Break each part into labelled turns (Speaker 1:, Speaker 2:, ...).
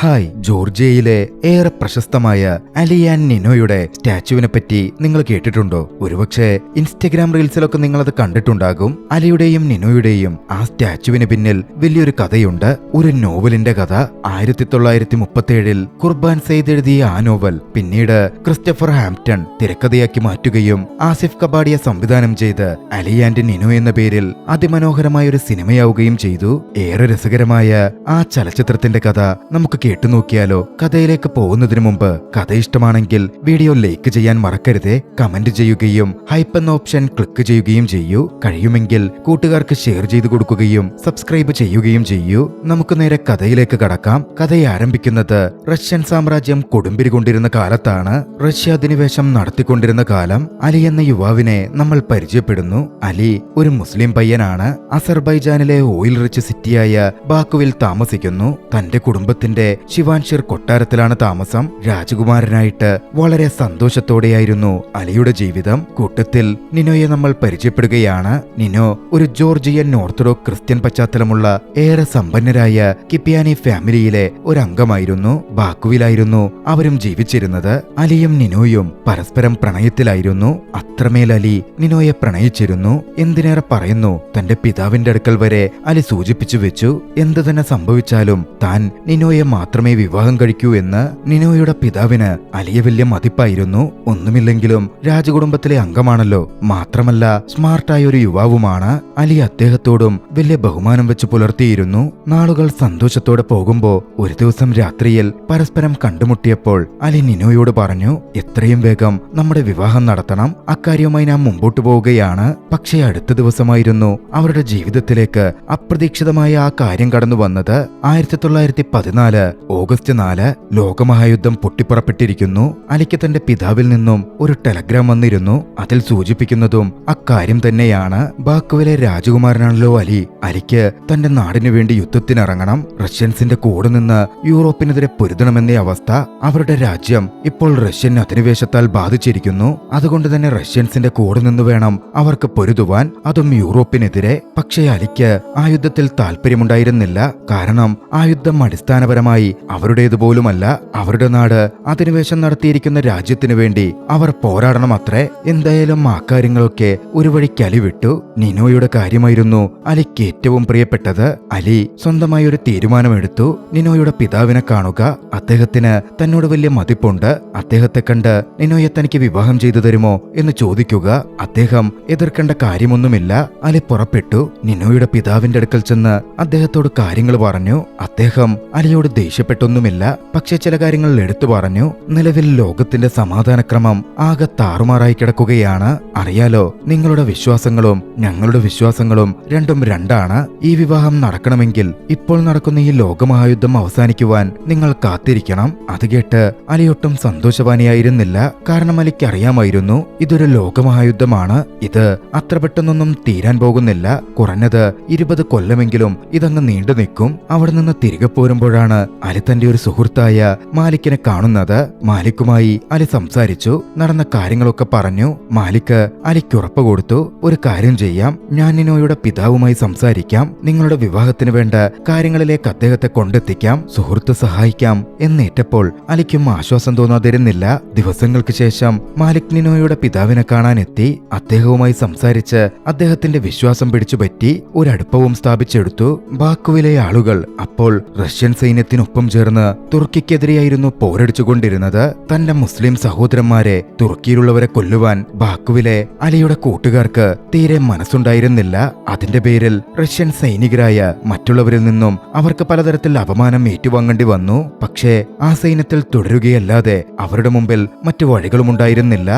Speaker 1: Hi, ജോർജിയയിലെ ഏറെ പ്രശസ്തമായ Ali and നിനോയുടെ സ്റ്റാച്ചുവിനെ പറ്റി നിങ്ങൾ കേട്ടിട്ടുണ്ടോ? ഒരുപക്ഷെ ഇൻസ്റ്റഗ്രാം റീൽസിലൊക്കെ നിങ്ങളത് കണ്ടിട്ടുണ്ടാകും. അലിയുടെയും നിനോയുടെയും ആ സ്റ്റാച്ചുവിന് പിന്നിൽ വലിയൊരു കഥയുണ്ട്. ഒരു നോവലിന്റെ കഥ. 1937 ഖുർബാൻ സെയ്ദ് എഴുതിയ ആ നോവൽ പിന്നീട് ക്രിസ്റ്റഫർ ഹാംപ്റ്റൺ തിരക്കഥയാക്കി മാറ്റുകയും ആസിഫ് കബാഡിയ സംവിധാനം ചെയ്ത് അലി ആൻഡ് നിനോ എന്ന പേരിൽ അതിമനോഹരമായ ഒരു സിനിമയാവുകയും ചെയ്തു. ഏറെ രസകരമായ ആ ചലച്ചിത്രത്തിന്റെ കഥ നമുക്ക് കേട്ടുനോക്കിയാലോ? കഥയിലേക്ക് പോകുന്നതിന് മുമ്പ് കഥ ഇഷ്ടമാണെങ്കിൽ വീഡിയോ ലൈക്ക് ചെയ്യാൻ മറക്കരുതേ. കമന്റ് ചെയ്യുകയും ഹൈപ്പ് എന്ന ഓപ്ഷൻ ക്ലിക്ക് ചെയ്യുകയും ചെയ്യൂ. കഴിയുമെങ്കിൽ കൂട്ടുകാർക്ക് ഷെയർ ചെയ്തു കൊടുക്കുകയും സബ്സ്ക്രൈബ് ചെയ്യുകയും ചെയ്യൂ. നമുക്ക് നേരെ കഥയിലേക്ക് കടക്കാം. കഥയെ ആരംഭിക്കുന്നത് റഷ്യൻ സാമ്രാജ്യം കൊടുമ്പിരി കൊണ്ടിരുന്ന കാലത്താണ്. റഷ്യ അധിനിവേശം നടത്തിക്കൊണ്ടിരുന്ന കാലം. അലി എന്ന യുവാവിനെ നമ്മൾ പരിചയപ്പെടുന്നു. അലി ഒരു മുസ്ലിം പയ്യനാണ്. അസർബൈജാനിലെ ഓയിൽ റിച്ച് സിറ്റിയായ ബാക്കുവിൽ താമസിക്കുന്നു. തന്റെ കുടുംബത്തിന്റെ ശിവാൻഷിർ കൊട്ടാരത്തിലാണ് താമസം. രാജകുമാരനായിട്ട് വളരെ സന്തോഷത്തോടെയായിരുന്നു അലിയുടെ ജീവിതം. കൂട്ടത്തിൽ നിനോയെ നമ്മൾ പരിചയപ്പെടുകയാണ്. നിനോ ഒരു ജോർജിയൻ ഓർത്തഡോക്സ് ക്രിസ്ത്യൻ പശ്ചാത്തലമുള്ള ഏറെ സമ്പന്നരായ കിപ്പിയാനി ഫാമിലിയിലെ ഒരു അംഗമായിരുന്നു. ബാക്കുവിലായിരുന്നു അവരും ജീവിച്ചിരുന്നത്. അലിയും നിനോയും പരസ്പരം പ്രണയത്തിലായിരുന്നു. അത്രമേൽ അലി നിനോയെ പ്രണയിച്ചിരുന്നു. എന്തിനേറെ പറയുന്നു, തന്റെ പിതാവിന്റെ അടുക്കൽ വരെ അലി സൂചിപ്പിച്ചു വെച്ചു. എന്തു തന്നെ സംഭവിച്ചാലും താൻ നിനോയെ മാത്രമേ വിവാഹം കഴിക്കൂ എന്ന്. നിനോയുടെ പിതാവിന് അലിയെ വലിയ മതിപ്പായിരുന്നു. ഒന്നുമില്ലെങ്കിലും രാജകുടുംബത്തിലെ അംഗമാണല്ലോ. മാത്രമല്ല സ്മാർട്ടായ ഒരു യുവാവുമാണ്. അലി അദ്ദേഹത്തോടും വലിയ ബഹുമാനം വെച്ച് പുലർത്തിയിരുന്നു. നാളുകൾ സന്തോഷത്തോടെ പോകുമ്പോ ഒരു ദിവസം രാത്രിയിൽ പരസ്പരം കണ്ടുമുട്ടിയപ്പോൾ അലി നിനോയോട് പറഞ്ഞു, എത്രയും വേഗം നമ്മുടെ വിവാഹം നടത്തണം. അക്കാര്യവുമായി ഞാൻ മുമ്പോട്ടു പോവുകയാണ്. പക്ഷേ അടുത്ത ദിവസമായിരുന്നു അവരുടെ ജീവിതത്തിലേക്ക് അപ്രതീക്ഷിതമായ ആ കാര്യം കടന്നു വന്നത്. 1914 ഓഗസ്റ്റ് 4 ലോകമഹായുദ്ധം പൊട്ടിപ്പുറപ്പെട്ടിരിക്കുന്നു. അലിക്ക് തന്റെ പിതാവിൽ നിന്നും ഒരു ടെലഗ്രാം വന്നിരുന്നു. അതിൽ സൂചിപ്പിക്കുന്നതും അക്കാര്യം തന്നെയാണ്. ബാക്കുവിലെ രാജകുമാരനാണല്ലോ അലി. അലിക്ക് തന്റെ നാടിനു വേണ്ടി യുദ്ധത്തിനിറങ്ങണം. റഷ്യൻസിന്റെ കൂടെ നിന്ന് യൂറോപ്പിനെതിരെ പൊരുതണമെന്ന അവസ്ഥ. അവരുടെ രാജ്യം ഇപ്പോൾ റഷ്യൻ അധിനിവേശത്താൽ ബാധിച്ചിരിക്കുന്നു. അതുകൊണ്ട് തന്നെ റഷ്യൻസിന്റെ കൂടെ നിന്ന് വേണം അവർക്ക് പൊരുതുവാൻ, അതും യൂറോപ്പിനെതിരെ. പക്ഷേ അലിക്ക് ആ യുദ്ധത്തിൽ താല്പര്യമുണ്ടായിരുന്നില്ല. കാരണം ആ യുദ്ധം അടിസ്ഥാനപരമായി അവരുടേതുപോലുമല്ല. അവരുടെ നാട് അധിനിവേശം നടത്തിയിരിക്കുന്ന രാജ്യത്തിനു വേണ്ടി അവർ പോരാടണം അത്രേ. എന്തായാലും ആ കാര്യങ്ങളൊക്കെ ഒരു വഴിക്ക് അലി വിട്ടു. നിനോയുടെ കാര്യമായിരുന്നു അലിക്ക് ഏറ്റവും പ്രിയപ്പെട്ടത്. അലി സ്വന്തമായി ഒരു തീരുമാനമെടുത്തു. നിനോയുടെ പിതാവിനെ കാണുക. അദ്ദേഹത്തിന് തന്നോട് വലിയ മതിപ്പുണ്ട്. അദ്ദേഹത്തെ കണ്ട് നിനോയെ തനിക്ക് വിവാഹം ചെയ്തു തരുമോ എന്ന് ചോദിക്കുക. അദ്ദേഹം എതിർക്കേണ്ട കാര്യമൊന്നുമില്ല. അലി പുറപ്പെട്ടു. നിനോയുടെ പിതാവിന്റെ അടുക്കൽ ചെന്ന് അദ്ദേഹത്തോട് കാര്യങ്ങൾ പറഞ്ഞു. അദ്ദേഹം അലിയോട് ദേഷ്യപ്പെട്ടൊന്നുമില്ല. പക്ഷെ ചില കാര്യങ്ങൾ എടുത്തു പറഞ്ഞു. നിലവിൽ ലോകത്തിന്റെ സമാധാനക്രമം ആകെ താറുമാറായി കിടക്കുകയാണ്. അറിയാലോ, നിങ്ങളുടെ വിശ്വാസങ്ങളും ഞങ്ങളുടെ വിശ്വാസങ്ങളും രണ്ടും രണ്ടാണ്. ഈ വിവാഹം നടക്കണമെങ്കിൽ ഇപ്പോൾ നടക്കുന്ന ഈ ലോകമഹായുദ്ധം അവസാനിക്കുവാൻ നിങ്ങൾ കാത്തിരിക്കണം. അത് കേട്ട് അലിയൊട്ടും സന്തോഷവാനിയായിരുന്നില്ല. കാരണം അലിക്ക് അറിയാമായിരുന്നു ഇതൊരു ലോകമഹായുദ്ധമാണ്. ഇത് അത്ര പെട്ടെന്നൊന്നും തീരാൻ പോകുന്നില്ല. കുറഞ്ഞത് 20 കൊല്ലമെങ്കിലും ഇതങ്ങ് നീണ്ടു നിൽക്കും. അവിടെ നിന്ന് തിരികെ പോരുമ്പോഴാണ് അലി തന്റെ ഒരു സുഹൃത്തായ മാലിക്കിനെ കാണുന്നത്. മാലിക്കുമായി അലി സംസാരിച്ചു. നടന്ന കാര്യങ്ങളൊക്കെ പറഞ്ഞു. മാലിക് അലിക്ക് ഉറപ്പ് കൊടുത്തു, ഒരു കാര്യം ചെയ്യാം, ഞാൻ നിനോയുടെ പിതാവുമായി സംസാരിക്കാം. നിങ്ങളുടെ വിവാഹത്തിന് വേണ്ട കാര്യങ്ങളിലേക്ക് അദ്ദേഹത്തെ കൊണ്ടെത്തിക്കാം. സുഹൃത്ത് സഹായിക്കാം എന്നേറ്റപ്പോൾ അലിക്കും ആശ്വാസം തോന്നാതിരുന്നില്ല. ദിവസങ്ങൾക്ക് ശേഷം മാലിക് നിനോയുടെ പിതാവിനെ കാണാനെത്തി. അദ്ദേഹവുമായി സംസാരിച്ച് അദ്ദേഹത്തിന്റെ വിശ്വാസം പിടിച്ചുപറ്റി. ഒരടുപ്പവും സ്ഥാപിച്ചെടുത്തു. ബാക്കുവിലെ ആളുകൾ അപ്പോൾ റഷ്യൻ സൈന്യത്തിനൊപ്പം ചേർന്ന് തുർക്കിക്കെതിരെയായിരുന്നു പോരടിച്ചുകൊണ്ടിരുന്നത്. തന്റെ മുസ്ലിം സഹോദരന്മാരെ തുർക്കിയിലുള്ളവരെ കൊല്ലുവാൻ ബാക്കുവിലെ അലിയുടെ കൂട്ടുകാർക്ക് തീരെ മനസ്സുണ്ടായിരുന്നില്ല. അതിന്റെ പേരിൽ റഷ്യൻ സൈനികരായ മറ്റുള്ളവരിൽ നിന്നും അവർക്ക് പലതരത്തിൽ അപമാനം ഏറ്റുവാങ്ങേണ്ടി വന്നു. പക്ഷേ ആ സൈന്യത്തിൽ തുടരുകയല്ലാതെ അവരുടെ മുമ്പിൽ മറ്റു വഴികളുമുണ്ടായിരുന്നില്ല.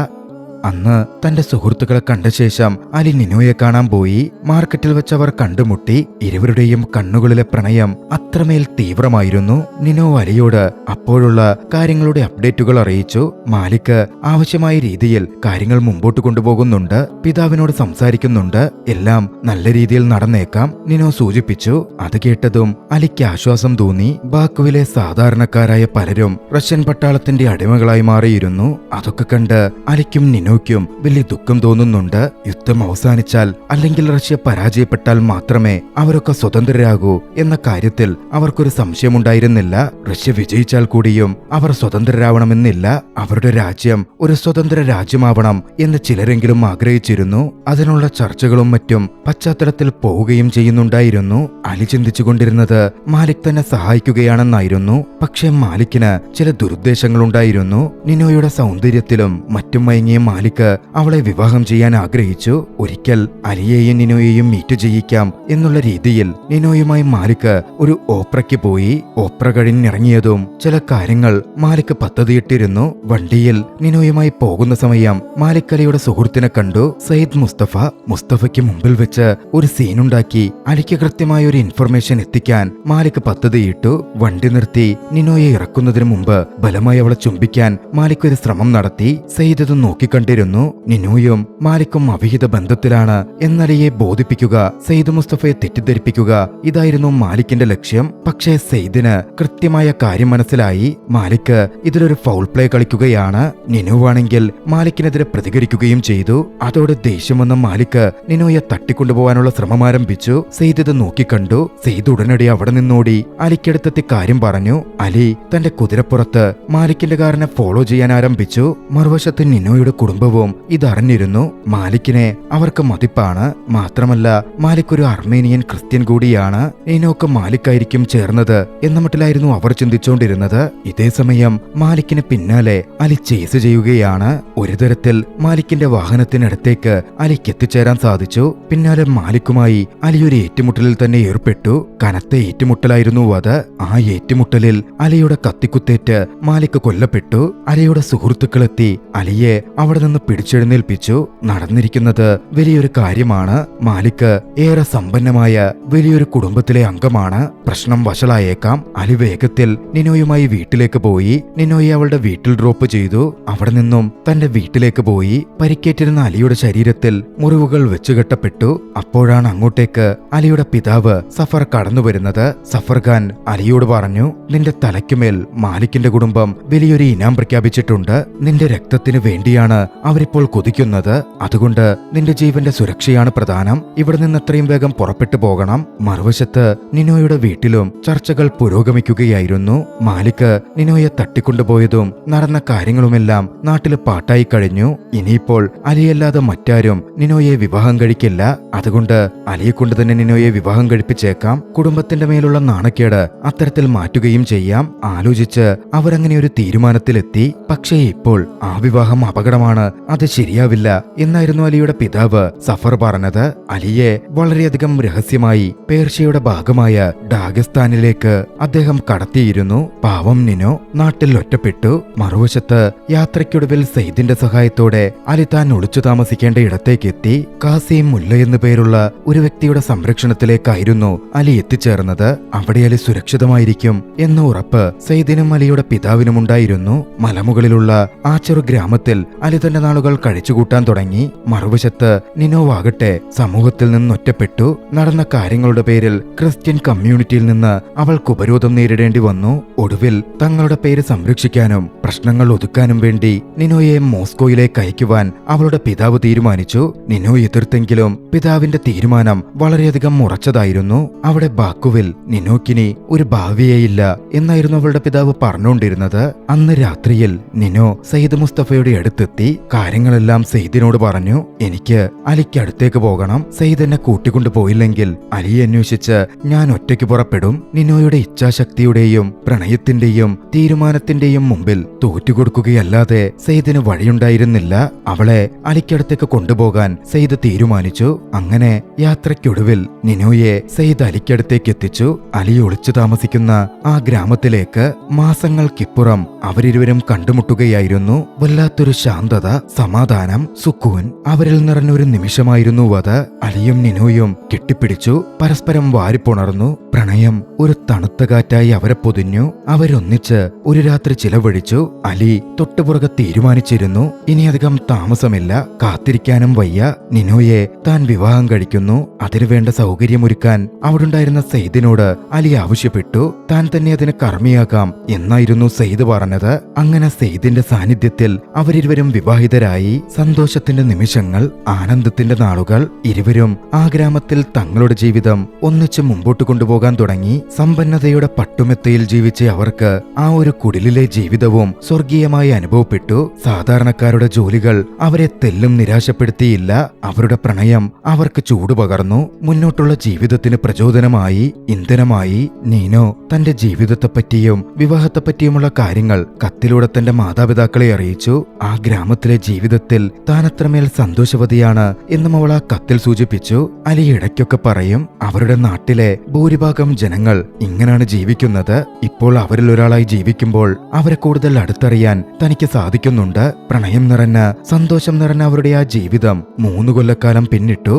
Speaker 1: അന്ന് തന്റെ സുഹൃത്തുക്കളെ കണ്ട ശേഷം അലി നിനോയെ കാണാൻ പോയി. മാർക്കറ്റിൽ വെച്ച് അവർ കണ്ടുമുട്ടി. ഇരുവരുടെയും കണ്ണുകളിലെ പ്രണയം അത്രമേൽ തീവ്രമായിരുന്നു. നിനോ അലിയോട് അപ്പോഴുള്ള കാര്യങ്ങളുടെ അപ്ഡേറ്റുകൾ അറിയിച്ചു. മാലിക് ആവശ്യമായ രീതിയിൽ കാര്യങ്ങൾ മുമ്പോട്ട് കൊണ്ടുപോകുന്നുണ്ട്. പിതാവിനോട് സംസാരിക്കുന്നുണ്ട്. എല്ലാം നല്ല രീതിയിൽ നടന്നേക്കാം നിനോ സൂചിപ്പിച്ചു. അത് കേട്ടതും അലിക്ക് ആശ്വാസം തോന്നി. ബാക്കുവിലെ സാധാരണക്കാരായ പലരും റഷ്യൻ പട്ടാളത്തിന്റെ അടിമകളായി മാറിയിരുന്നു. അതൊക്കെ കണ്ട് അലിക്കും നിനോ നിനോയ്ക്കും വലിയ ദുഃഖം തോന്നുന്നുണ്ട്. യുദ്ധം അവസാനിച്ചാൽ അല്ലെങ്കിൽ റഷ്യ പരാജയപ്പെട്ടാൽ മാത്രമേ അവരൊക്കെ സ്വതന്ത്രരാകൂ എന്ന കാര്യത്തിൽ അവർക്കൊരു സംശയമുണ്ടായിരുന്നില്ല. റഷ്യ വിജയിച്ചാൽ കൂടിയും അവർ സ്വതന്ത്രരാവണമെന്നില്ല. അവരുടെ രാജ്യം ഒരു സ്വതന്ത്ര രാജ്യമാവണം എന്ന് ചിലരെങ്കിലും ആഗ്രഹിച്ചിരുന്നു. അതിനുള്ള ചർച്ചകളും മറ്റും പശ്ചാത്തലത്തിൽ പോവുകയും ചെയ്യുന്നുണ്ടായിരുന്നു. അലി ചിന്തിച്ചുകൊണ്ടിരുന്നത് മാലിക് തന്നെ സഹായിക്കുകയാണെന്നായിരുന്നു. പക്ഷേ മാലിക്കിന് ചില ദുരുദ്ദേശങ്ങളുണ്ടായിരുന്നു. നിനോയുടെ സൗന്ദര്യത്തിലും മറ്റും മയങ്ങിയ മാലിക് അവളെ വിവാഹം ചെയ്യാൻ ആഗ്രഹിച്ചു. ഒരിക്കൽ അലിയെയും നിനോയെയും മീറ്റ് ചെയ്യിക്കാം എന്നുള്ള രീതിയിൽ നിനോയുമായി മാലിക് ഒരു ഓപ്രയ്ക്ക് പോയി. ഓപ്ര കഴിഞ്ഞിറങ്ങിയതും ചില കാര്യങ്ങൾ മാലിക് പദ്ധതിയിട്ടിരുന്നു. വണ്ടിയിൽ നിനോയുമായി പോകുന്ന സമയം മാലിക് അലിയുടെ സുഹൃത്തിനെ കണ്ടു, സയ്യിദ് മുസ്തഫ. മുസ്തഫയ്ക്ക് മുമ്പിൽ വെച്ച് ഒരു സീനുണ്ടാക്കി അലിക്ക് കൃത്യമായ ഒരു ഇൻഫർമേഷൻ എത്തിക്കാൻ മാലിക് പദ്ധതിയിട്ടു. വണ്ടി നിർത്തി നിനോയെ ഇറക്കുന്നതിന് മുമ്പ് ബലമായി അവളെ ചുംബിക്കാൻ മാലിക് ഒരു ശ്രമം നടത്തി. സയ്യിദ് ഇത് നോക്കിക്കണ്ടിരുന്നു. നിനോയും മാലിക്കും അവിഹിത ബന്ധത്തിലാണ് എന്നലിയെ ബോധിപ്പിക്കുക, സയ്യിദ് മുസ്തഫയെ തെറ്റിദ്ധരിപ്പിക്കുക, ഇതായിരുന്നു മാലിക്കിന്റെ ലക്ഷ്യം. പക്ഷേ സയ്യിദിന് കൃത്യമായ കാര്യം മനസ്സിലായി. മാലിക് ഇതിലൊരു ഫൗൾ പ്ലേ കളിക്കുകയാണ്. നിനുവാണെങ്കിൽ മാലിക്കിനെതിരെ പ്രതികരിക്കുകയും ചെയ്തു. അതോടെ ദേഷ്യം വന്ന മാലിക് നിനോയെ തട്ടിക്കൊണ്ടുപോകാനുള്ള ശ്രമം ആരംഭിച്ചു. സയ്യിദ് ഇത് നോക്കിക്കണ്ടു. സയ്യിദ് ഉടനടി അവിടെ നിന്നോടി അലിക്കടുത്തെത്തി കാര്യം പറഞ്ഞു. അലി തന്റെ കുതിരപ്പുറത്ത് മാലിക്കിന്റെ കാറിനെ ഫോളോ ചെയ്യാൻ ആരംഭിച്ചു. മറുവശത്ത് നിനോയുടെ കുടുംബവും ഇതറിഞ്ഞിരുന്നു. മാലിക്കിനെ അവർക്ക് മതിപ്പാണ്. മാത്രമല്ല മാലിക് ഒരു അർമേനിയൻ ക്രിസ്ത്യൻ കൂടിയാണ്. നിനോക്ക് മാലിക്കായിരിക്കും ചേർന്നത് എന്ന മട്ടിലായിരുന്നു അവർ ചിന്തിച്ചുകൊണ്ടിരുന്നത്. ഇതേ സമയം മാലിക്കിന് പിന്നാലെ അലി ചേസ് ചെയ്യുകയാണ്. ഒരു തരത്തിൽ മാലിക്കിന്റെ വാഹനത്തിനടുത്തേക്ക് അലിക്ക് എത്തിച്ചേരാൻ സാധിച്ചു. പിന്നാലെ മാലിക്കുമായി അലി ഒരു ഏറ്റുമുട്ടലിൽ തന്നെ ഏർപ്പെട്ടു. കനത്ത ഏറ്റുമുട്ടലായിരുന്നു അത്. ആ ഏറ്റുമുട്ടലിൽ അലിയുടെ കത്തിക്കുത്തേറ്റ് മാലിക് കൊല്ലപ്പെട്ടു. അലിയുടെ സുഹൃത്തുക്കളെത്തി അലിയെ അവിടെ നിന്ന് പിടിച്ചെഴുന്നേൽപ്പിച്ചു. നടന്നിരിക്കുന്നത് വലിയൊരു കാര്യമാണ്. മാലിക് ഏറെ സമ്പന്നമായ വലിയൊരു കുടുംബത്തിലെ അംഗമാണ്. പ്രശ്നം വഷളായേക്കാം. അലി വേഗത്തിൽ നിനോയുമായി വീട്ടിലേക്ക് പോയി. നിനോയെ അവളുടെ വീട്ടിൽ ഡ്രോപ്പ് ചെയ്തു. അവിടെ നിന്നും തന്റെ വീട്ടിലേക്ക് പോയി. പരിക്കേറ്റിരുന്ന അലിയുടെ ശരീരത്തിൽ മുറിവുകൾ വെച്ചുകെട്ടപ്പെട്ടു. അപ്പോഴാണ് അങ്ങോട്ടേക്ക് അലിയുടെ പിതാവ് സഫർ കടന്നു വരുന്നത്. സഫർ ഖാൻ അലിയോട് പറഞ്ഞു, നിന്റെ തലയ്ക്കുമേൽ മാലിക്കിന്റെ കുടുംബം വലിയൊരു ഇനാം പ്രഖ്യാപിച്ചിട്ടുണ്ട്. നിന്റെ രക്തത്തിന് വേണ്ടിയാണ് അവരിപ്പോൾ കൊതിക്കുന്നത്. അതുകൊണ്ട് നിന്റെ ജീവന്റെ സുരക്ഷയാണ് പ്രധാനം. ഇവിടെ നിന്ന് എത്രയും വേഗം പുറപ്പെട്ടു പോകണം. മറുവശത്ത് നിനോയുടെ വീട്ടിലും ചർച്ചകൾ പുരോഗമിക്കുകയായിരുന്നു. മാലിക് നിനോയെ തട്ടിക്കൊണ്ടുപോയതും നടന്ന കാര്യങ്ങളുമെല്ലാം നാട്ടില് പാട്ടായി കഴിഞ്ഞു. ഇനിയിപ്പോൾ അലിയല്ലാതെ മറ്റാരും നിനോയെ വിവാഹം കഴിക്കില്ല. അതുകൊണ്ട് അലിയെ കൊണ്ട് തന്നെ നിനോയെ വിവാഹം കഴിപ്പിച്ചേക്കാം. കുടുംബത്തിന്റെ മേലുള്ള നാണക്കേട് അത്തരത്തിൽ മാറ്റുകയും ചെയ്യാം. ആലോചിച്ച് അവരങ്ങനെ ഒരു തീരുമാനത്തിലെത്തി. പക്ഷേ ഇപ്പോൾ ആ വിവാഹം അപകടമാണ്, അത് ശരിയാവില്ല എന്നായിരുന്നു അലിയുടെ പിതാവ് സഫർ പറഞ്ഞത്. അലിയെ വളരെയധികം രഹസ്യമായി പേർഷ്യയുടെ ഭാഗമായ ഡാഗസ്ഥാനിലേക്ക് അദ്ദേഹം കടത്തിയിരുന്നു. പാവം നിനോ നാട്ടിൽ ഒറ്റപ്പെട്ടു. മറുവശത്ത് യാത്രയ്ക്കൊടുവിൽ സയ്യിദിന്റെ സഹായത്തോടെ അലി താൻ ഒളിച്ചു താമസിക്കേണ്ട ഇടത്തേക്ക് എത്തി. കാസിം മുല്ല എന്നു പേരുള്ള ഒരു വ്യക്തിയുടെ സംരക്ഷണത്തിലേക്കായിരുന്നു അലി എത്തിച്ചേർന്നത്. അവിടെ അലി സുരക്ഷിതമായിരിക്കും എന്ന ഉറപ്പ് സയ്യിദിനും അലിയുടെ പിതാവിനുമുണ്ടായിരുന്നു. മലമുകളിലുള്ള ആ ചെറു ഗ്രാമത്തിൽ അലി തന്റെ നാളുകൾ കഴിച്ചുകൂട്ടാൻ തുടങ്ങി. മറുവശത്ത് നിനോവാകട്ടെ സമൂഹത്തിൽ നിന്ന് ഒറ്റപ്പെട്ടു. നടന്ന കാര്യങ്ങളുടെ പേരിൽ ക്രിസ്ത്യൻ കമ്മ്യൂണിറ്റിയിൽ നിന്ന് അവൾക്ക് ഉപരോധം നേരിടേണ്ടി വന്നു. ഒടുവിൽ തങ്ങളുടെ പേര് സംരക്ഷിക്കാനും പ്രശ്നങ്ങൾ ഒതുക്കാനും വേണ്ടി നിനോയെ മോസ്കോയിലേക്ക് അയക്കുവാൻ അവളുടെ പിതാവ് തീരുമാനിച്ചു. നിനോ എതിർത്തെങ്കിലും പിതാവിന്റെ തീരുമാനം വളരെയധികം ഉറച്ചതായിരുന്നു. അവിടെ ബാക്കുവിൽ നിനോക്കിനി ഒരു ഭാവിയേയില്ല എന്നായിരുന്നു അവളുടെ പിതാവ് പറഞ്ഞുകൊണ്ടിരുന്നത്. അന്ന് രാത്രിയിൽ നിനോ സയ്യിദ് മുസ്തഫയുടെ അടുത്തെത്തി. കാര്യങ്ങളെല്ലാം സയ്യിദിനോട് പറഞ്ഞു. എനിക്ക് അലിക്ക് അടുത്തേക്ക് പോകണം. സയ്യിദ് എന്നെ കൂട്ടിക്കൊണ്ടു പോയില്ലെങ്കിൽ അലിയെ അന്വേഷിച്ച് ഞാൻ ഒറ്റയ്ക്ക് പുറപ്പെടും. നിനോയുടെ ഇച്ഛാശക്തിയുടെയും പ്രണയത്തിന്റെയും തീരുമാനത്തിന്റെയും മുമ്പിൽ തോറ്റുകൊടുക്കുകയല്ലാതെ സയ്യിദിന് വഴിയുണ്ടായിരുന്നില്ല. അവളെ അലിക്കടുത്തേക്ക് കൊണ്ടുപോകാൻ സയ്യിദ് തീരുമാനിച്ചു. അങ്ങനെ യാത്രയ്ക്കൊടുവിൽ നിനോയെ സയ്യിദ് അലിക്കടുത്തേക്ക് എത്തിച്ചു. അലി ഒളിച്ചു താമസിക്കുന്ന ആ ഗ്രാമത്തിലേക്ക് മാസങ്ങൾക്കിപ്പുറം അവരിരുവരും കണ്ടുമുട്ടുകയായിരുന്നു. വല്ലാത്തൊരു ശാന്തത, സമാധാനം, സുക്കൂൻ അവരിൽ നിറഞ്ഞൊരു നിമിഷമായിരുന്നു അത്. അലിയും നിനോയും കെട്ടിപ്പിടിച്ചു. പരസ്പരം വാരിപ്പുണർന്നു. പ്രണയം ഒരു തണുത്ത കാറ്റായി അവരെ പൊതിഞ്ഞു. അവരൊന്നിച്ച് ഒരു രാത്രി ചിലവഴിച്ചു. അലി തൊട്ടുപുറകെ തീരുമാനിച്ചിരുന്നു, ഇനിയധികം താമസമില്ല, കാത്തിരിക്കാനും വയ്യ. നിനോയെ താൻ വിവാഹം കഴിക്കുന്നു. അതിനുവേണ്ട സൗകര്യമൊരുക്കാൻ അവിടുണ്ടായിരുന്ന സയ്യിദിനോട് അലി ആവശ്യപ്പെട്ടു. താൻ തന്നെ അതിന് കർമ്മിയാകാം എന്നായിരുന്നു സയ്യിദ് പറഞ്ഞത്. അങ്ങനെ സയ്യിദിന്റെ സാന്നിധ്യത്തിൽ അവരിരുവരും വിവാഹിതരായി. വിവാഹിതരായി സന്തോഷത്തിന്റെ നിമിഷങ്ങൾ, ആനന്ദത്തിന്റെ നാളുകൾ. ഇരുവരും ആ ഗ്രാമത്തിൽ തങ്ങളുടെ ജീവിതം ഒന്നിച്ച് മുമ്പോട്ട് കൊണ്ടുപോകാൻ തുടങ്ങി. സമ്പന്നതയുടെ പട്ടുമെത്തയിൽ ജീവിച്ച അവർക്ക് ആ ഒരു കുടിലിലെ ജീവിതവും സ്വർഗീയമായി അനുഭവപ്പെട്ടു. സാധാരണക്കാരുടെ ജോലികൾ അവരെ തെല്ലും നിരാശപ്പെടുത്തിയില്ല. അവരുടെ പ്രണയം അവർക്ക് ചൂടുപകർന്നു. മുന്നോട്ടുള്ള ജീവിതത്തിന് പ്രചോദനമായി, ഇന്ധനമായി. നീനോ തന്റെ ജീവിതത്തെപ്പറ്റിയും വിവാഹത്തെപ്പറ്റിയുമുള്ള കാര്യങ്ങൾ കത്തിലൂടെ തന്റെ മാതാപിതാക്കളെ അറിയിച്ചു. ആ ഗ്രാമത്തിലെ ജീവിതത്തിൽ താനത്രമേൽ സന്തോഷവതിയാണ് എന്നും അവൾ ആ കത്തിൽ സൂചിപ്പിച്ചു. അലി ഇടയ്ക്കൊക്കെ പറയും, അവരുടെ നാട്ടിലെ ഭൂരിഭാഗം ജനങ്ങൾ ഇങ്ങനെയാണ് ജീവിക്കുന്നത്. ഇപ്പോൾ അവരിൽ ഒരാളായി ജീവിക്കുമ്പോൾ അവരെ കൂടുതൽ അടുത്തറിയാൻ തനിക്ക് സാധിക്കുന്നുണ്ട്. പ്രണയം നിറഞ്ഞ, സന്തോഷം നിറഞ്ഞ അവരുടെ ആ ജീവിതം 3 കൊല്ലക്കാലം പിന്നിട്ടു.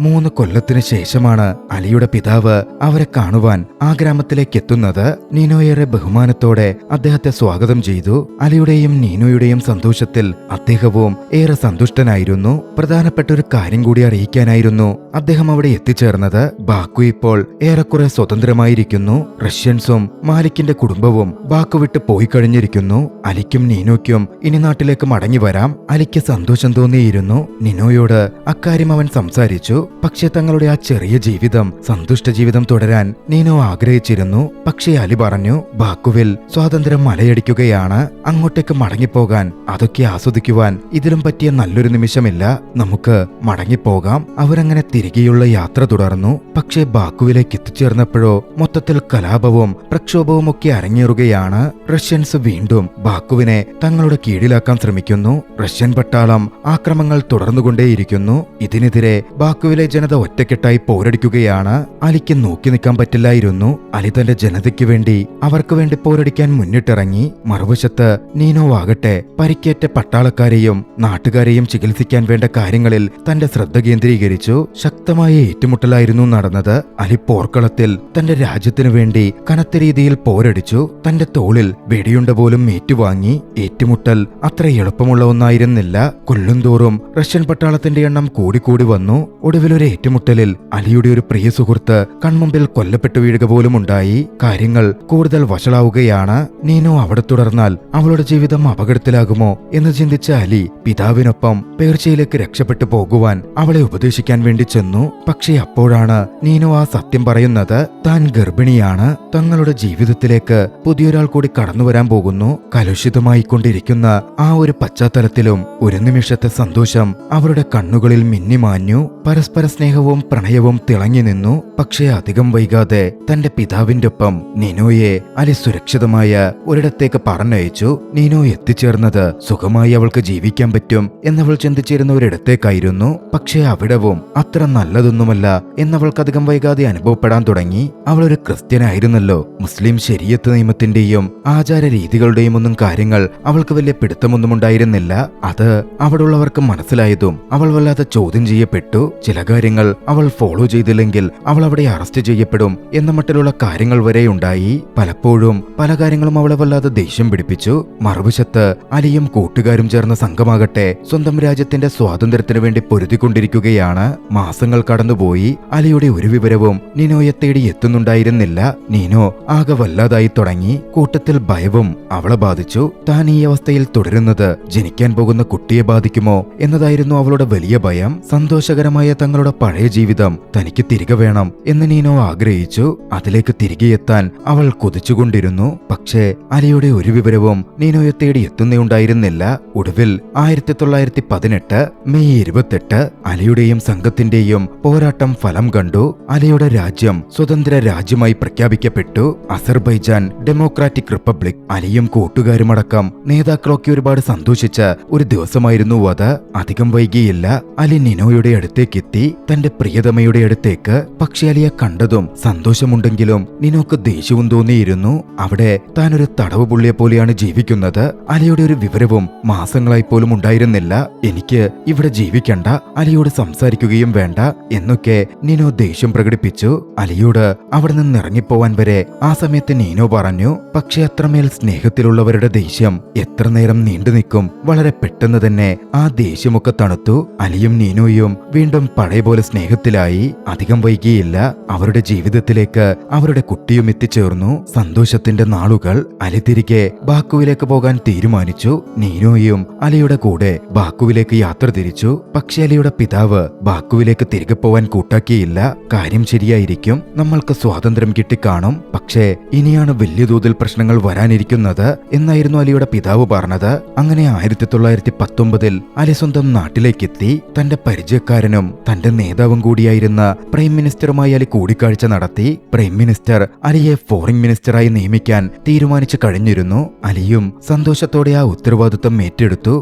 Speaker 1: 3 കൊല്ലത്തിന് ശേഷമാണ് അലിയുടെ പിതാവ് അവരെ കാണുവാൻ ആ ഗ്രാമത്തിലേക്ക് എത്തുന്നത്. നീനോയേറെ ബഹുമാനത്തോടെ അദ്ദേഹത്തെ സ്വാഗതം ചെയ്തു. അലിയുടെയും നീനോയുടെയും സന്തോഷത്തിൽ അദ്ദേഹവും ഏറെ സന്തുഷ്ടനായിരുന്നു. പ്രധാനപ്പെട്ട ഒരു കാര്യം കൂടി അറിയിക്കാനായിരുന്നു അദ്ദേഹം അവിടെ എത്തിച്ചേർന്നത്. ബാക്കു ഇപ്പോൾ ഏറെക്കുറെ സ്വതന്ത്രമായിരിക്കുന്നു. റഷ്യൻസും മാലിക്കിന്റെ കുടുംബവും ബാക്കു വിട്ട് പോയി കഴിഞ്ഞിരിക്കുന്നു. അലിക്കും നീനോയ്ക്കും ഇനി നാട്ടിലേക്ക് മടങ്ങി വരാം. അലിക്ക് സന്തോഷം തോന്നിയിരുന്നു. നിനോയോട് അക്കാര്യം അവൻ സംസാരിച്ചു. പക്ഷെ തങ്ങളുടെ ആ ചെറിയ ജീവിതം, സന്തുഷ്ട ജീവിതം തുടരാൻ നീനോ ആഗ്രഹിച്ചിരുന്നു. പക്ഷേ അലി പറഞ്ഞു, ബാക്കുവിൽ സ്വാതന്ത്ര്യം മലയടിക്കുകയാണ്. അങ്ങോട്ടേക്ക് മടങ്ങിപ്പോകാൻ, അതൊക്കെ ആസ്വദിക്കുവാൻ ഇതിലും പറ്റിയ നല്ലൊരു നിമിഷമില്ല. നമുക്ക് മടങ്ങിപ്പോകാം. അവരങ്ങനെ തിരികെയുള്ള യാത്ര തുടർന്നു. പക്ഷേ ബാക്കുവിലേക്ക് എത്തിച്ചേർന്നപ്പോഴോ മൊത്തത്തിൽ കലാപവും പ്രക്ഷോഭവും ഒക്കെ അരങ്ങേറുകയാണ്. റഷ്യൻസ് വീണ്ടും ബാക്കുവിനെ തങ്ങളുടെ കീഴിലാക്കാൻ ശ്രമിക്കുന്നു. റഷ്യൻ പട്ടാളം ആക്രമങ്ങൾ തുടർന്നുകൊണ്ടേയിരിക്കുന്നു. ഇതിനെതിരെ ബാക്കുവിലെ ജനത ഒറ്റക്കെട്ടായി പോരടിക്കുകയാണ്. അലിക്ക് നോക്കി നിൽക്കാൻ പറ്റില്ലായിരുന്നു. അലി തന്റെ ജനതയ്ക്ക് വേണ്ടി, അവർക്ക് വേണ്ടി പോരടിക്കാൻ മുന്നിട്ടിറങ്ങി. മറുവശത്ത് നീനോ ആകട്ടെ പരിക്കേറ്റ പട്ടാളക്കാരെയും നാട്ടുകാരെയും ചികിത്സിക്കാൻ വേണ്ട കാര്യങ്ങളിൽ തന്റെ ശ്രദ്ധ കേന്ദ്രീകരിച്ചു. ശക്തമായ ഏറ്റുമുട്ടലായിരുന്നു നടന്നത്. അലി പോർക്കളത്തിൽ തന്റെ രാജ്യത്തിനു വേണ്ടി കനത്ത രീതിയിൽ പോരടിച്ചു. തന്റെ തോളിൽ വെടിയുണ്ട പോലും ഏറ്റുവാങ്ങി. ഏറ്റുമുട്ടൽ അത്ര എളുപ്പമുള്ള ഒന്നായിരുന്നില്ല. കൊല്ലുംതോറും റഷ്യൻ പട്ടാളത്തിന്റെ എണ്ണം കൂടിക്കൂടി വന്നു. ഒടുവിലൊരു ഏറ്റുമുട്ടലിൽ അലിയുടെ ഒരു പ്രിയ സുഹൃത്ത് കൺമുമ്പിൽ കൊല്ലപ്പെട്ടു വീഴുക പോലും ഉണ്ടായി. കാര്യങ്ങൾ കൂടുതൽ വഷളാവുകയാണ്. നീനോ അവിടെ തുടർന്നാൽ അവളുടെ ജീവിതം അപകടത്തിലാകുമോ എന്ന് ചിന്തിച്ച അലി പിതാവിനൊപ്പം പേർഷ്യയിലേക്ക് രക്ഷപ്പെട്ടു പോകുവാൻ അവളെ ഉപദേശിക്കാൻ വേണ്ടി ചെന്നു. പക്ഷേ അപ്പോഴാണ് നീനോ ആ സത്യം പറയുന്നത്. താൻ ഗർഭിണിയാണ്. തങ്ങളുടെ ജീവിതത്തിലേക്ക് പുതിയൊരാൾ കൂടി കടന്നുവരാൻ പോകുന്നു. കലുഷിതമായി കൊണ്ടിരിക്കുന്ന ആ ഒരു പശ്ചാത്തലത്തിലും ഒരു നിമിഷത്തെ സന്തോഷം അവരുടെ കണ്ണുകളിൽ മിന്നിമാഞ്ഞു. പരസ്പര സ്നേഹവും പ്രണയവും തിളങ്ങി നിന്നു. പക്ഷേ അധികം വൈകാതെ തന്റെ പിതാവിന്റെ ഒപ്പം നീനോയെ അലി സുരക്ഷിതമായ ഒരിടത്തേക്ക് പറഞ്ഞയച്ചു. നീനോ എത്തിച്ചേർന്നത് സുഖമായി അവൾക്ക് ജീവിക്കാൻ പറ്റും എന്നവൾ ചിന്തിച്ചിരുന്ന ഒരിടത്തേക്കായിരുന്നു. പക്ഷേ അവിടവും അത്ര നല്ലതൊന്നുമല്ല എന്നവൾക്ക് അധികം വൈകാതെ അനുഭവപ്പെടാൻ തുടങ്ങി. അവൾ ഒരു ക്രിസ്ത്യനായിരുന്നല്ലോ. മുസ്ലിം ശരീഅത്ത് നിയമത്തിന്റെയും ആചാര രീതികളുടെയും ഒന്നും കാര്യങ്ങൾ അവൾക്ക് വലിയ പിടുത്തമൊന്നും ഉണ്ടായിരുന്നില്ല. അത് അവിടെയുള്ളവർക്ക് മനസ്സിലായതും അവൾ വല്ലാതെ ചോദ്യം ചെയ്യപ്പെട്ടു. ചില കാര്യങ്ങൾ അവൾ ഫോളോ ചെയ്തില്ലെങ്കിൽ അവൾ അവിടെ അറസ്റ്റ് ചെയ്യപ്പെടും എന്ന മട്ടിലുള്ള കാര്യങ്ങൾ വരെ ഉണ്ടായി. പലപ്പോഴും പല കാര്യങ്ങളും അവളെ വല്ലാതെ ദേഷ്യം പിടിപ്പിച്ചു. മറുവശത്ത് അലിയും കൂട്ടുകാരും ചേർന്ന സംഘമാകട്ടെ സ്വന്തം രാജ്യത്തിന്റെ സ്വാതന്ത്ര്യത്തിനു വേണ്ടി പൊരുതിക്കൊണ്ടിരിക്കുകയാണ്. മാസങ്ങൾ കടന്നുപോയി. അലിയുടെ ഒരു വിവരവും നിനോയെ തേടി എത്തുന്നുണ്ടായിരുന്നില്ല. നീനോ ആകെ വല്ലാതായി തുടങ്ങി. കൂട്ടത്തിൽ ഭയവും അവളെ ബാധിച്ചു. താൻ ഈ അവസ്ഥയിൽ തുടരുന്നത് ജനിക്കാൻ പോകുന്ന കുട്ടിയെ ബാധിക്കുമോ എന്നതായിരുന്നു അവളുടെ വലിയ ഭയം. സന്തോഷകരമായ തങ്ങളുടെ പഴയ ജീവിതം തനിക്ക് തിരികെ വേണം എന്ന് നീനോ ആഗ്രഹിച്ചു. അതിലേക്ക് തിരികെ എത്താൻ അവൾ കൊതിച്ചുകൊണ്ടിരുന്നു. പക്ഷേ അലിയുടെ ഒരു വിവരവും നീനോയെ തേടി എത്തുന്നുണ്ടായിരുന്നില്ല. ഒടുവിൽ 1918 മെയ് 28 അലിയുടെയും സംഘത്തിന്റെയും പോരാട്ടം ഫലം കണ്ടു. അലിയുടെ രാജ്യം സ്വതന്ത്ര രാജ്യമായി പ്രഖ്യാപിക്കപ്പെട്ടു. Azerbaijan democratic republic. അലിയും കൂട്ടുകാരുമടക്കം നേതാക്കളൊക്കെ ഒരുപാട് സന്തോഷിച്ച ഒരു ദിവസമായിരുന്നു അത്. അധികം വൈകിയില്ല. അലി നിനോയുടെ അടുത്തേക്ക് എത്തി, തന്റെ പ്രിയതമയുടെ അടുത്തേക്ക്. പക്ഷെ അലിയെ കണ്ടതും സന്തോഷമുണ്ടെങ്കിലും നിനോക്ക് ദേഷ്യവും തോന്നിയിരുന്നു. അവിടെ താൻ ഒരു തടവ് പുള്ളിയെ പോലെയാണ് ജീവിക്കുന്നത്. അലിയുടെ ഒരു വിവരവും മാസങ്ങളായി പോലും ഉണ്ടായിരുന്നില്ല. എനിക്ക് ഇവിടെ ജീവിക്കണ്ട, അലിയോട് സംസാരിക്കുകയും വേണ്ട എന്നൊക്കെ നിനോ ദേഷ്യം പ്രകടിപ്പിച്ചു. അലിയോട് അവിടെ നിന്ന് ഇറങ്ങിപ്പോവാൻ വരെ ആ സമയത്ത് നീനോ പറഞ്ഞു. പക്ഷെ അത്രമേൽ സ്നേഹത്തിലുള്ളവരുടെ ദേഷ്യം എത്ര നേരം നീണ്ടു നിൽക്കും? വളരെ പെട്ടെന്ന് തന്നെ ആ ദേഷ്യമൊക്കെ തണുത്തു. അലിയും നീനോയും വീണ്ടും പഴയ പോലെ സ്നേഹത്തിലായി. അധികം വൈകിയില്ല അവരുടെ ജീവിതത്തിലേക്ക് അവരുടെ കുട്ടിയും എത്തിച്ചേർന്നു. സന്തോഷത്തിന്റെ നാളുകൾ. അലി തിരികെ ബാക്കുവിലേക്ക് പോകാൻ തീരുമാനിച്ചു. നീനോയും അലിയുടെ കൂടെ ബാക്കുവിലേക്ക് യാത്ര തിരിച്ചു. പക്ഷെ അലിയുടെ പിതാവ് ബാക്കുവിലേക്ക് തിരികെ പോവാൻ കൂട്ടാക്കിയില്ല. കാര്യം ശരിയായിരിക്കും, നമ്മൾക്ക് സ്വാതന്ത്ര്യം കിട്ടിക്കാണും, പക്ഷേ ഇനിയാണ് വലിയ തോതിൽ പ്രശ്നങ്ങൾ വരാനിരിക്കുന്നത് എന്നായിരുന്നു അലിയുടെ പിതാവ് പറഞ്ഞത്. അങ്ങനെ 1919 അലി സ്വന്തം നാട്ടിലേക്കെത്തി. തന്റെ പരിചയക്കാരനും തന്റെ നേതാവും കൂടിയായിരുന്ന പ്രൈം മിനിസ്റ്ററുമായി അലി കൂടിക്കാഴ്ച നടത്തി. പ്രൈം മിനിസ്റ്റർ അലിയെ ഫോറിൻ മിനിസ്റ്ററായി നിയമിക്കാൻ തീരുമാനിച്ചു കഴിഞ്ഞിരുന്നു. അലിയും സന്തോഷത്തോടെ ആ ഉത്തരവാദിത്വം ഏറ്റെടുത്തു.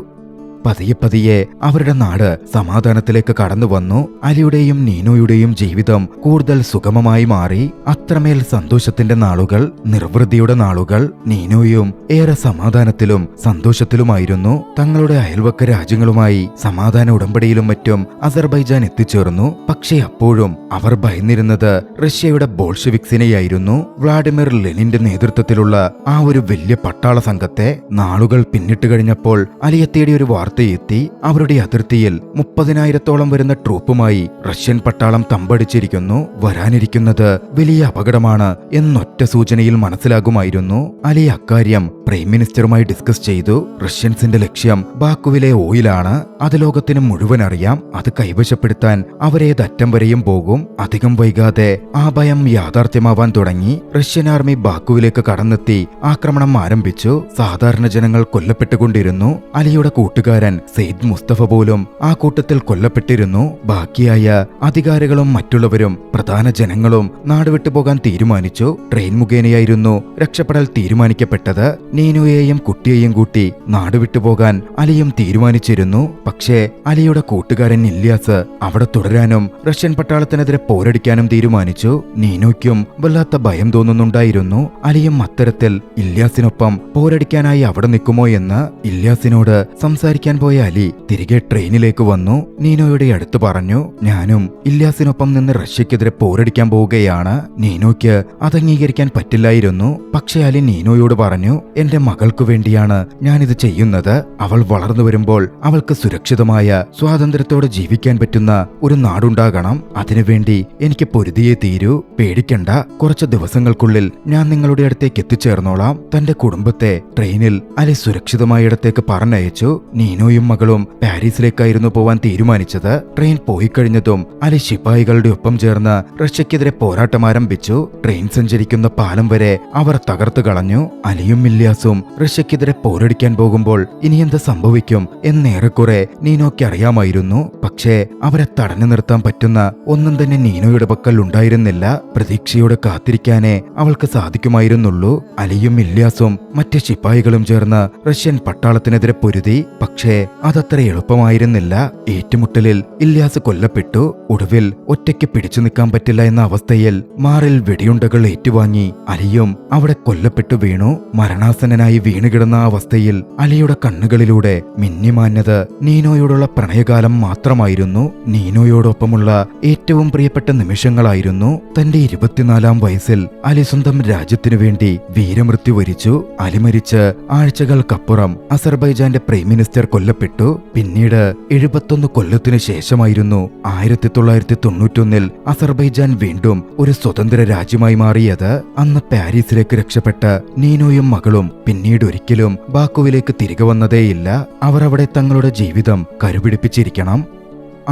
Speaker 1: പതിയെ പതിയെ അവരുടെ നാട് സമാധാനത്തിലേക്ക് കടന്നു വന്നു. അലിയുടെയും നീനോയുടെയും ജീവിതം കൂടുതൽ സുഗമമായി മാറി. അത്രമേൽ സന്തോഷത്തിന്റെ നാളുകൾ, നിർവൃതിയുടെ നാളുകൾ. നീനോയും ഏറെ സമാധാനത്തിലും സന്തോഷത്തിലുമായിരുന്നു. തങ്ങളുടെ അയൽവക്ക രാജ്യങ്ങളുമായി സമാധാന ഉടമ്പടിയിലും മറ്റും അസർബൈജാൻ എത്തിച്ചേർന്നു. പക്ഷേ അപ്പോഴും അവർ ഭയന്നിരുന്നത് റഷ്യയുടെ ബോൾഷെവിക്സിനെയായിരുന്നു. വ്ളാഡിമിർ ലെനിന്റെ നേതൃത്വത്തിലുള്ള ആ ഒരു വലിയ പട്ടാള സംഘത്തെ. നാളുകൾ പിന്നിട്ട് കഴിഞ്ഞപ്പോൾ അലിയെ തേടി ഒരു വാർത്തയെത്തി. അവരുടെ അതിർത്തിയിൽ 30,000-ഓളം വരുന്ന ട്രൂപ്പുമായി റഷ്യൻ പട്ടാളം തമ്പടിച്ചിരിക്കുന്നു. വരാനിരിക്കുന്നത് വലിയ അപകടമാണ് എന്നൊറ്റ സൂചനയിൽ മനസ്സിലാകുമായിരുന്നു. അലി അക്കാര്യം പ്രൈം മിനിസ്റ്ററുമായി ഡിസ്കസ് ചെയ്തു. റഷ്യൻസിന്റെ ലക്ഷ്യം ബാക്കുവിലെ ഓയിലാണ്. അത് ലോകത്തിന് മുഴുവൻ അറിയാം. അത് കൈവശപ്പെടുത്താൻ അവരേതറ്റം വരെയും പോകും. അധികം വൈകാതെ ആ ഭയം യാഥാർത്ഥ്യമാവാൻ തുടങ്ങി. റഷ്യൻ ആർമി ബാക്കുവിലേക്ക് കടന്നെത്തി ആക്രമണം ആരംഭിച്ചു. സാധാരണ ജനങ്ങൾ കൊല്ലപ്പെട്ടുകൊണ്ടിരുന്നു. അലിയുടെ കൂട്ടുകാരൻ സെയ്ദ് മുസ്തഫ പോലും ആ കൂട്ടത്തിൽ കൊല്ലപ്പെട്ടിരുന്നു. ബാക്കിയായ അധികാരികളും മറ്റുള്ളവരും പ്രധാന ജനങ്ങളും നാടുവിട്ടു പോകാൻ തീരുമാനിച്ചു. ട്രെയിൻ മുഖേനയായിരുന്നു രക്ഷപ്പെടൽ തീരുമാനിക്കപ്പെട്ടത്. നീനുയെയും കുട്ടിയെയും കൂട്ടി നാടുവിട്ടു പോകാൻ അലിയും തീരുമാനിച്ചിരുന്നു. പക്ഷേ അലിയുടെ കൂട്ടുകാരൻ ഇല്യാസ് അവിടെ തുടരാനും റഷ്യൻ പട്ടാളത്തിനെതിരെ പോരടിക്കാനും തീരുമാനിച്ചു. നീനുയ്ക്കും വല്ലാത്ത ഭയം തോന്നുന്നുണ്ടായിരുന്നു. അലിയും അത്തരത്തിൽ ഇല്യാസിനൊപ്പം പോരടിക്കാനായി അവിടെ നിൽക്കുമോ എന്ന്. ഇല്യാസിനോട് സംസാരിക്കാൻ പോയ അലി തിരികെ ട്രെയിനിലേക്ക് വന്നു. നീനോയുടെ അടുത്ത് പറഞ്ഞു, ഞാനും ഇല്യാസിനൊപ്പം നിന്ന് റഷ്യക്കെതിരെ പോരടിക്കാൻ പോവുകയാണ്. നീനോയ്ക്ക് അത് അംഗീകരിക്കാൻ പറ്റില്ലായിരുന്നു. പക്ഷെ അലി നീനോയോട് പറഞ്ഞു, എന്റെ മകൾക്കു വേണ്ടിയാണ് ഞാനിത് ചെയ്യുന്നത്. അവൾ വളർന്നു വരുമ്പോൾ അവൾക്ക് സുരക്ഷിതമായ സ്വാതന്ത്ര്യത്തോടെ ജീവിക്കാൻ പറ്റുന്ന ഒരു നാടുണ്ടാകണം. അതിനുവേണ്ടി എനിക്ക് പൊരുതിയേ തീരൂ. പേടിക്കണ്ട, കുറച്ച് ദിവസങ്ങൾക്കുള്ളിൽ ഞാൻ നിങ്ങളുടെ അടുത്തേക്ക് എത്തിച്ചേർന്നോളാം. തന്റെ കുടുംബത്തെ ട്രെയിനിൽ അലി സുരക്ഷിതമായ ഇടത്തേക്ക് പറഞ്ഞയച്ചു. നീനോയും മകളും പാരീസിലേക്കായിരുന്നു പോവാൻ തീരുമാനിച്ചത്. ട്രെയിൻ പോയി കഴിഞ്ഞതും അലി ശിപ്പായികളുടെ ഒപ്പം ചേർന്ന് റഷ്യക്കെതിരെ പോരാട്ടം ആരംഭിച്ചു. ട്രെയിൻ സഞ്ചരിക്കുന്ന പാലം വരെ അവർ തകർത്തു കളഞ്ഞു. അലിയും ഇല്യാസും റഷ്യക്കെതിരെ പോരടിക്കാൻ പോകുമ്പോൾ ഇനി എന്ത് സംഭവിക്കും എന്നേറെക്കുറെ നീനോയ്ക്ക് അറിയാമായിരുന്നു. പക്ഷേ അവരെ തടഞ്ഞു നിർത്താൻ പറ്റുന്ന ഒന്നും തന്നെ നീനോയുടെ പക്കൽ ഉണ്ടായിരുന്നില്ല. പ്രതീക്ഷയോടെ കാത്തിരിക്കാനേ അവൾക്ക് സാധിക്കുമായിരുന്നുള്ളൂ. അലിയും ഇല്യാസും മറ്റ് ശിപ്പായികളും ചേർന്ന് റഷ്യൻ പട്ടാളത്തിനെതിരെ പൊരുതി. പക്ഷേ അതത്ര എളുപ്പമായിരുന്നില്ല. ഏറ്റുമുട്ടലിൽ ഇല്യാസ് കൊല്ലപ്പെട്ടു. ഒടുവിൽ ഒറ്റയ്ക്ക് പിടിച്ചു നിൽക്കാൻ പറ്റില്ല എന്ന അവസ്ഥയിൽ മാറിൽ വെടിയുണ്ടകൾ ഏറ്റുവാങ്ങി അലിയും അവിടെ കൊല്ലപ്പെട്ടു വീണു. മരണാസന്നനായി വീണുകിടന്ന അവസ്ഥയിൽ അലിയുടെ കണ്ണുകളിലൂടെ മിന്നിമാഞ്ഞത് നീനോയോടുള്ള പ്രണയകാലം മാത്രമായിരുന്നു. നീനോയോടൊപ്പമുള്ള ഏറ്റവും പ്രിയപ്പെട്ട നിമിഷങ്ങളായിരുന്നു. തന്റെ 24-ാം വയസ്സിൽ അലി സ്വന്തം രാജ്യത്തിനു വേണ്ടി വീരമൃത്യു വരിച്ചു. അലി മരിച്ച് ആഴ്ചകൾക്കപ്പുറം അസർബൈജാന്റെ പ്രൈം മിനിസ്റ്റർ കൊല്ലപ്പെട്ടു. പിന്നീട് 71 കൊല്ലത്തിനു ശേഷമായിരുന്നു 1991 അസർബൈജാൻ വീണ്ടും ഒരു സ്വതന്ത്ര രാജ്യമായി മാറിയത്. അന്ന് പാരീസിലേക്ക് രക്ഷപ്പെട്ട നീനോയും മകളും പിന്നീട് ഒരിക്കലും ബാക്കുവിലേക്ക് തിരികെ വന്നതേയില്ല. അവർ അവിടെ തങ്ങളുടെ ജീവിതം കരുപിടിപ്പിച്ചിരിക്കണം.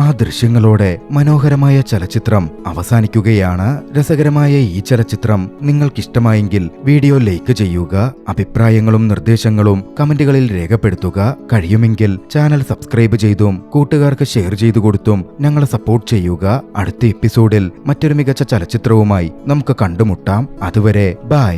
Speaker 1: ആ ദൃശ്യങ്ങളോടെ മനോഹരമായ ചലച്ചിത്രം അവസാനിക്കുകയാണ്. രസകരമായ ഈ ചലച്ചിത്രം നിങ്ങൾക്കിഷ്ടമായെങ്കിൽ വീഡിയോ ലൈക്ക് ചെയ്യുക. അഭിപ്രായങ്ങളും നിർദ്ദേശങ്ങളും കമന്റുകളിൽ രേഖപ്പെടുത്തുക. കഴിയുമെങ്കിൽ ചാനൽ സബ്സ്ക്രൈബ് ചെയ്തും കൂട്ടുകാർക്ക് ഷെയർ ചെയ്തു കൊടുത്തും ഞങ്ങളെ സപ്പോർട്ട് ചെയ്യുക. അടുത്ത എപ്പിസോഡിൽ മറ്റൊരു മികച്ച ചലച്ചിത്രവുമായി നമുക്ക് കണ്ടുമുട്ടാം. അതുവരെ ബൈ.